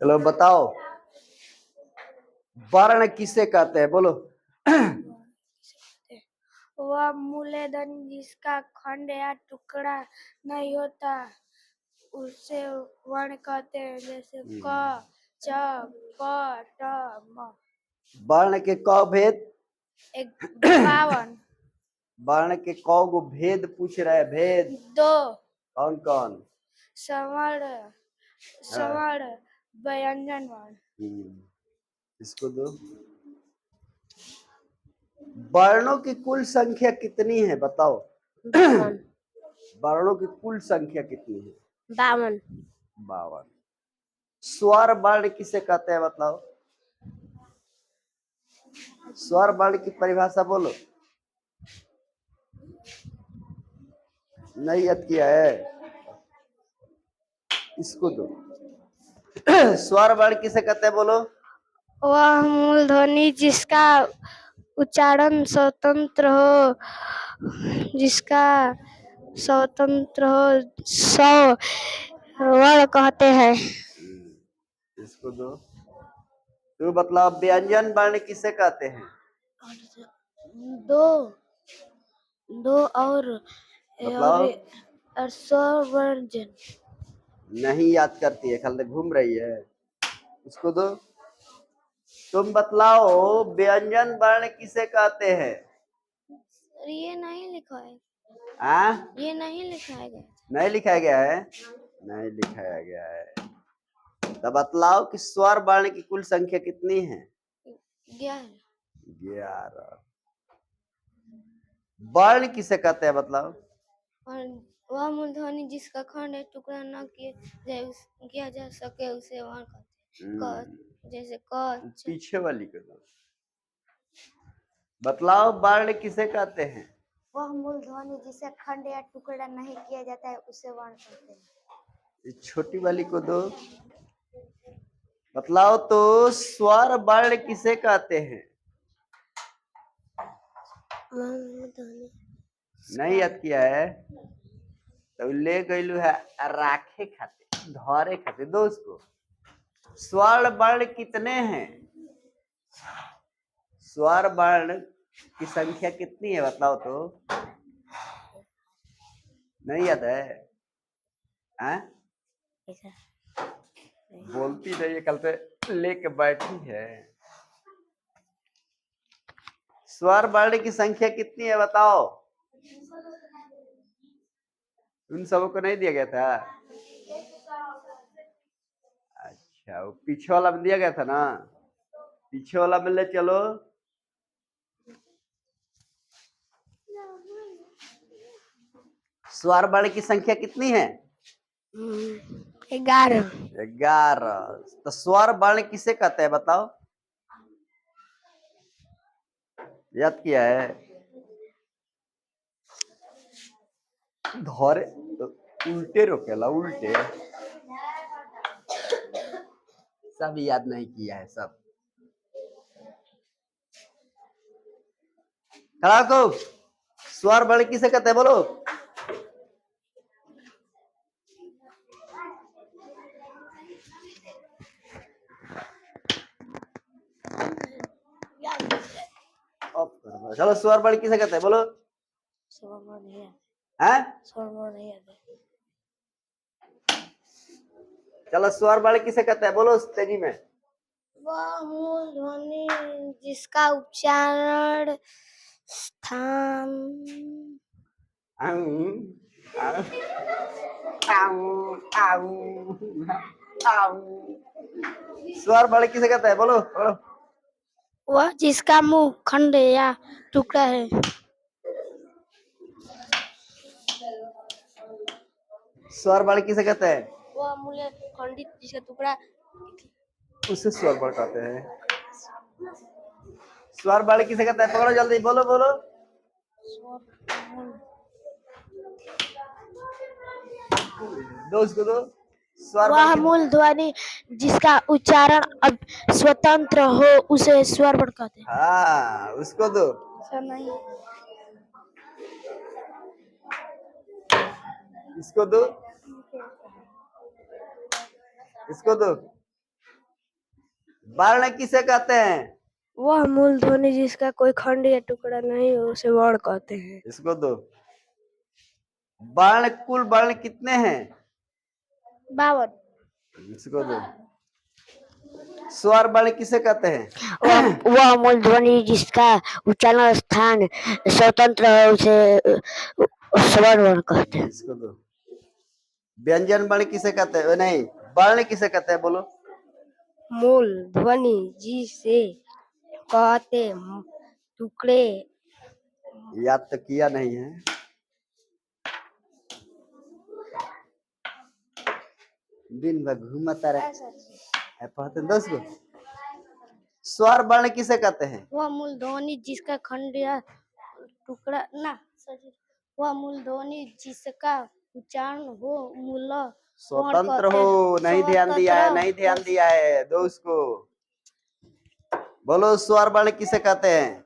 चलो बताओ, वर्ण किसे कहते हैं, बोलो। वह मूलधन जिसका खंड या टुकड़ा नहीं होता उसे वर्ण कहते हैं। जैसे क, च, प, ट, म। वर्ण के क भेद 52। वर्ण के क गो भेद पूछ रहे, भेद 2 कौन कौन? सवर्ण, स्वर्ण, व्यंजन वर्ण। इसको दो। वर्णों की कुल संख्या कितनी है बताओ? 52। वर्णों की कुल संख्या कितनी है? 52। 52। स्वर वर्ण किसे कहते हैं बताओ? स्वर वर्ण की परिभाषा बोलो। नहीं याद किया है, इसको दो। स्वर वर्ण किसे कहते हैं बोलो? वह मूल ध्वनि जिसका उच्चारण स्वतंत्र हो, जिसका स्वतंत्र हो, सौ वर्ण कहते हैं। इसको दो। तो मतलब व्यंजन वर्ण किसे कहते हैं? दो और मतलब स्वरवर्जन। नहीं याद करती है, खाली घूम रही है। उसको दो। तुम बतलाओ, व्यंजन वर्ण किसे कहते हैं? ये नहीं लिखा है। ये नहीं लिखा गया। नहीं लिखाया गया है, नहीं लिखाया गया है। तो बतलाओ कि स्वर वर्ण की कुल संख्या कितनी है? 11। वर्ण किसे कहते हैं बतलाओ? वह मूलध्वनि जिसका खंड या टुकड़ा न किया जा सके उसे वर्ण कहते हैं। जैसे क, छ। पीछे वाली को दो। बतलाओ, वर्ण किसे कहते हैं? वह मूलध्वनि जिसे खंड या टुकड़ा नहीं किया जाता है उसे वर्ण कहते हैं। छोटी वाली को दो। बतलाओ तो, स्वर वर्ण किसे कहते हैं? नहीं याद किया है तो ले गईलू है राखे खाते, धरे खाते दो उसको। स्वर वर्ण कितने हैं? स्वर वर्ण की संख्या कितनी है बताओ तो? नहीं याद है? बोलती नहीं है, कल से लेके बैठी है। स्वर वर्ण की संख्या कितनी है बताओ? उन सबको नहीं दिया गया था? अच्छा, वो पीछे वाला में दिया गया था ना, पीछे वाला में ले चलो। स्वर वर्ण की संख्या कितनी है? 11। 11। तो स्वर वर्ण किसे कहते हैं बताओ? याद किया है? धरे उल्टे रोकेला, उल्टे सब याद नहीं किया है सब। खड़ा को, स्वर वर्ण किसे कहते हैं बोलो? चलो, स्वर वर्ण किसे कहते हैं बोलो? चलो, स्वर वर्ण किसे कहते हैं बोलो तेजी में? वह मूल ध्वनि जिसका उच्चारण स्थान स्वर वर्ण किसे कहते हैं बोलो बोलो? वह जिसका मुंह खंड या टुकड़ा है। स्वर वर्ण किसे कहते हैं? वह मूल खंडित जिसका टुकड़ा उसे स्वर वर्ण कहते हैं। स्वर वर्ण किसे कहते हैं पकड़ो जल्दी, बोलो बोलो। दोस्त को दो। स्वर वह वर्ण मूल ध्वनि जिसका उच्चारण अब स्वतंत्र हो उसे स्वर वर्ण कहते हैं। हाँ, उसको दो। नहीं, इसको दो, इसको दो। वर्ण किसे कहते हैं? वह मूल ध्वनि जिसका कोई खंड या टुकड़ा नहीं हो उसे वर्ण कहते हैं। इसको दो। वर्ण, कुल वर्ण कितने हैं? 52। इसको दो। स्वर वर्ण किसे कहते हैं? वह मूल ध्वनि जिसका उच्चारण स्थान स्वतंत्र है उसे स्वर वर्ण कहते हैं। इसको दो। व्यंजन वर्ण किसे कहते हैं? नहीं, वर्ण किसे कहते हैं बोलो? मूल ध्वनि जिसे कहते टुकड़े। याद तो किया नहीं है। दिन भर घूमता रहे पढ़ते 10 गो। स्वर वर्ण किसे कहते हैं? वह मूल ध्वनि जिसका खंड या टुकड़ा ना वह मूल ध्वनि जिसका उच्चारण हो मूल स्वतंत्र हो। नहीं ध्यान दिया है, नहीं ध्यान दिया है। दो उसको। बोलो स्वर वर्ण किसे कहते हैं?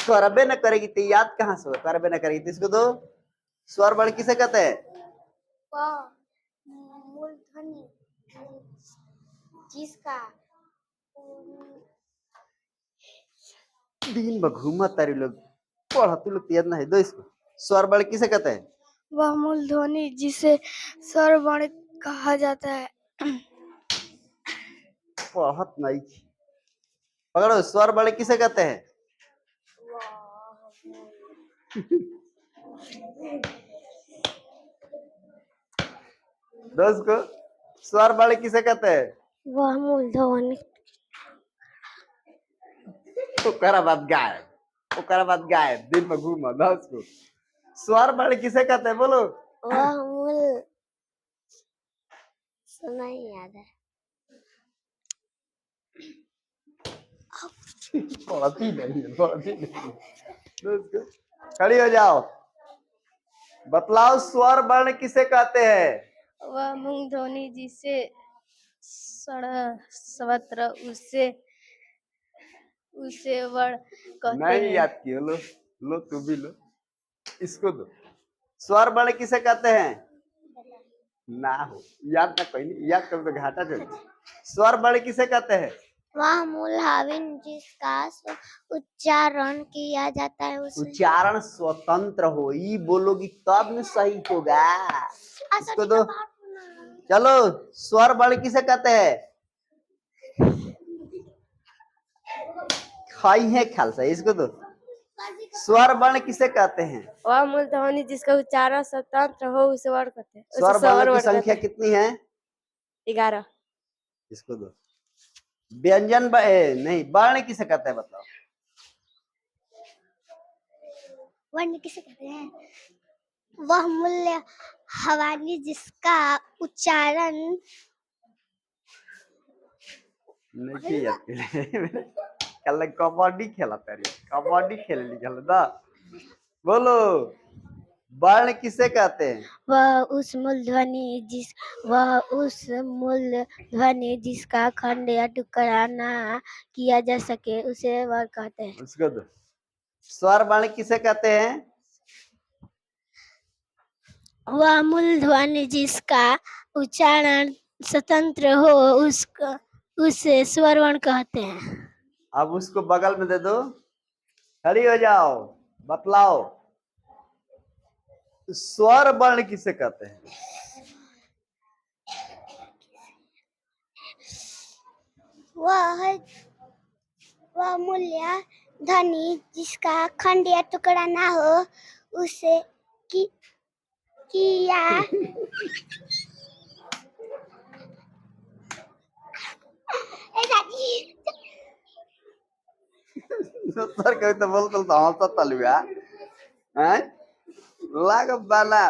करबे न करेगी तो याद कहाँ से? करबे न करेगी तो इसको दो। स्वर वर्ण किसे कहते हैं? मूल ध्वनि जिसका दिन भर घूमत तारी लोग पढ़त लोग याद नहीं। दो इसको। स्वर वर्ण किसे कहते हैं? वह मूल ध्वनि जिसे स्वर वर्ण कहा जाता है। पढ़त नहीं। पकड़ो। स्वर वर्ण किसे कहते हैं? दोस्त को स्वर वर्ण किसे कहते हैं? वह मूल ध्वनि ओकरा बाद गायब। ओकरा बाद गायब। दिन में घूम। दोस्त को स्वर वर्ण किसे कहते हैं बोलो? वह मूल नहीं याद है। पढ़ती नहीं है, पढ़ती नहीं। दोस्त को खड़ी हो जाओ। बतलाओ स्वर वर्ण किसे कहते हैं? वह मूल ध्वनि जिसे सर्वत्र उसे वर्ण कहते नहीं हैं। याद किया। लो लो, तू भी लो। इसको दो। स्वर वर्ण किसे कहते हैं? ना हो याद ना, कोई नहीं याद कर तो घाटा चल। स्वर वर्ण किसे कहते हैं? वह मूल हाविन जिसका उच्चारण किया जाता है उसे उच्चारण स्वतंत्र हो। ई बोलोगी तब न सही होगा। इसको दो। चलो। स्वर वर्ण किसे कहते हैं? खाई है ख्याल से। इसको दो। स्वर वर्ण किसे कहते हैं? वह मूल ध्वनि जिसका उच्चारण स्वतंत्र हो उसे वर्ण कहते हैं। स्वर वर्ण की संख्या कितनी है? 11। इसको दो। व्यंजन नहीं, वर्ण किसे कहते हैं बताओ? वर्ण किसे कहते हैं? वह मूल्य हवानी जिसका उच्चारण नहीं याद। कल कबड्डी खेला तारी। कबड्डी खेले निकल दा। बोलो वर्ण किसे कहते हैं? वह उस मूल ध्वनि जिसका खंड या टुकड़ा ना किया जा सके उसे वर्ण कहते हैं। उसको दो। स्वर वर्ण किसे कहते हैं? वह मूल ध्वनि जिसका उच्चारण स्वतंत्र हो उसे स्वर वर्ण कहते हैं। अब उसको बगल में दे दो। खड़ी हो जाओ। बतलाओ स्वर वर्ण किसे कहते हैं? वह मूल्य ध्वनि जिसका खंड या टुकड़ा ना हो उसे किया सर कभी तो बोल तो हंसत तलुआ हैं लाग बाला।